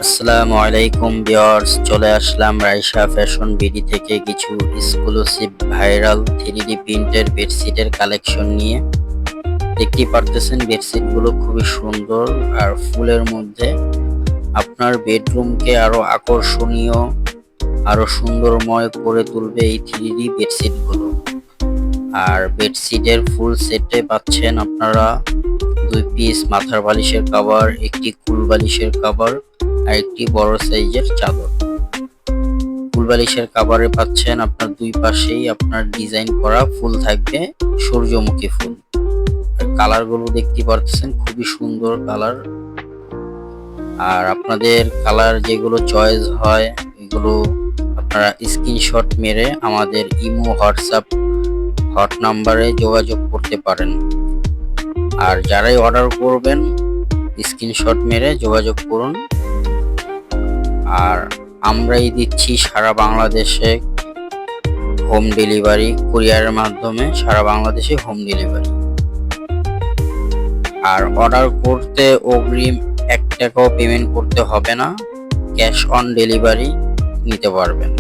আসসালামু আলাইকুম ভিউয়ার্স, চলে আসলাম রাইসা ফ্যাশন বিডি থেকে কিছু এক্সক্লুসিভ ভাইরাল 3D প্রিন্টের বেডশিটের কালেকশন নিয়ে। দেখতেই পারতেছেন বেডশিটগুলো খুবই সুন্দর আর ফুলের মধ্যে আপনার বেডরুমকে আরো আকর্ষণীয়, আরো সুন্দরময় করে তুলবে এই 3D বেডশিটগুলো। আর বেডশিটের ফুল সেটে পাচ্ছেন আপনারা 2 পিস মাথার বালিশের কভার, একটি কুল বালিশের কভার আর একটি বড় সাইজের চাদর। ফুল বালিশের কভারে পাচ্ছেন আপনার দুই পাশেই আপনার ডিজাইন করা ফুল থাকবে, সূর্যমুখী ফুল। আর কালারগুলো দেখতে পাচ্ছেন খুবই সুন্দর কালার। আর আপনাদের কালার যেগুলো চয়েস হয় এগুলো আপনারা স্ক্রিনশট মেরে আমাদের ইমো হোয়াটসঅ্যাপ হট নাম্বারে যোগাযোগ করতে পারেন। আর যারাই অর্ডার করবেন স্ক্রিনশট মেরে যোগাযোগ করুন। আর আমরাই দিচ্ছি সারা বাংলাদেশে হোম ডেলিভারি, কুরিয়ারের মাধ্যমে সারা বাংলাদেশে হোম ডেলিভারি। আর অর্ডার করতে অগ্রিম 1 টাকাও পেমেন্ট করতে হবে না, ক্যাশ অন ডেলিভারি নিতে পারবেন।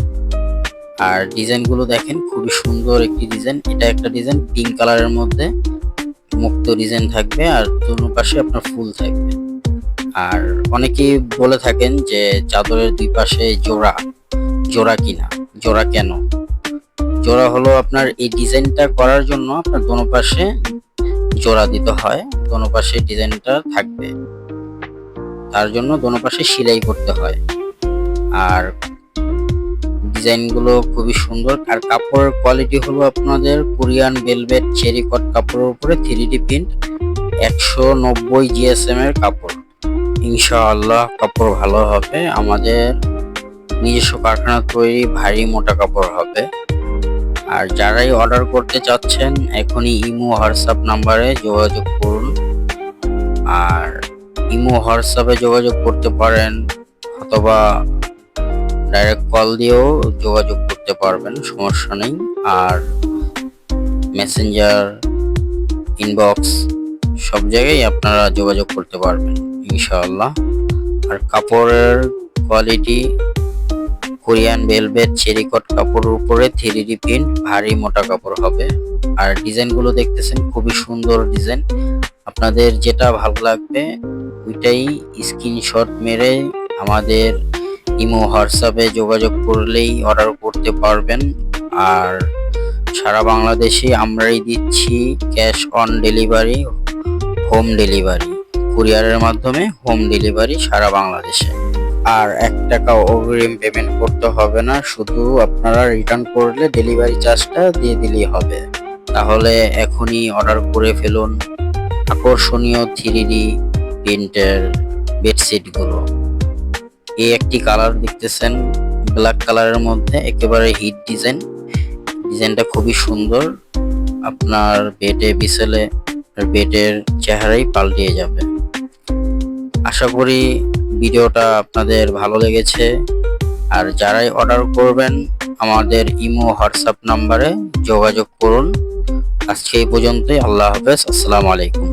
আর ডিজাইনগুলো দেখেন খুবই সুন্দর একটি ডিজাইন। এটা একটা ডিজাইন পিঙ্ক কালারের মধ্যে মুক্ত ডিজাইন থাকবে আর দুনো পাশে আপনার ফুল থাকবে। আর অনেকেই বলে থাকেন যে চাদরের দুই পাশে জোড়া কিনা, জোড়া কেন? জোড়া হলো আপনার এই ডিজাইনটা করার জন্য আপনার দোনো পাশে জোড়া দিতে হয়, দোনো পাশে ডিজাইনটা থাকবে, তার জন্য দোনো পাশে সেলাই করতে হয়। আর ডিজাইনগুলো খুবই সুন্দর। আর কাপড়ের কোয়ালিটি হলো আপনাদের কোরিয়ান ভেলভেট চেরি কট কাপড়ের উপরে 3D প্রিন্ট, 190 GSM এর কাপড়। ইনশাআল্লাহ কাপড় ভালো হবে, আমাদের নিজস্ব কারখানা তৈরি ভারী মোটা কাপড় হবে। আর যারাই অর্ডার করতে চাচ্ছেন এখনই ইমো হোয়াটসঅ্যাপ নাম্বারে যোগাযোগ করুন। আর ইমো হোয়াটসঅ্যাপে যোগাযোগ করতে পারেন অথবা ডাইরেক্ট কল দিয়েও যোগাযোগ করতে পারবেন, সমস্যা নেই। আর মেসেঞ্জার, ইনবক্স সব জায়গায় আপনারা যোগাযোগ করতে পারবেন ইনশাআল্লাহ। আর কাপড়ের কোয়ালিটি কোরিয়ান ভেলভেট চেরি কট কাপড়ের উপরে 3D প্রিন্ট ভারী মোটা কাপড় হবে। আর ডিজাইনগুলো দেখতেছেন খুবই সুন্দর ডিজাইন। আপনাদের যেটা ভালো লাগবে ওইটাই স্ক্রিনশট মেরে আমাদের ইমো হোয়াটসঅ্যাপে যোগাযোগ করলেই অর্ডার করতে পারবেন। আর সারা বাংলাদেশে আমরাই দিচ্ছি cash on delivery, home delivery, কুরিয়ারের মাধ্যমে হোম ডেলিভারি সারা বাংলাদেশে। আর 1 টাকাও অগ্রিম পেমেন্ট করতে হবে না, শুধু আপনারা রিটার্ন করলে ডেলিভারি চার্জটা দিয়ে দিলেই হবে। তাহলে এখনই অর্ডার করে ফেলুন আকর্ষণীয় 3D প্রিন্টের বেডশিটগুলো। এই একটি কালার দেখতেছেন ব্ল্যাক কালারের মধ্যে একেবারে হিট ডিজাইন। ডিজাইনটা খুবই সুন্দর, আপনার বেডে বিছালে বেডের চেহারাই পাল্টিয়ে যাবে। আশা করি ভিডিওটা আপনাদের ভালো লেগেছে। আর যারাই অর্ডার করবেন আমাদের ইমো হোয়াটসঅ্যাপ নাম্বারে যোগাযোগ করুন। আজকে এই পর্যন্তই, আল্লাহ হাফেজ, আসসালামু আলাইকুম।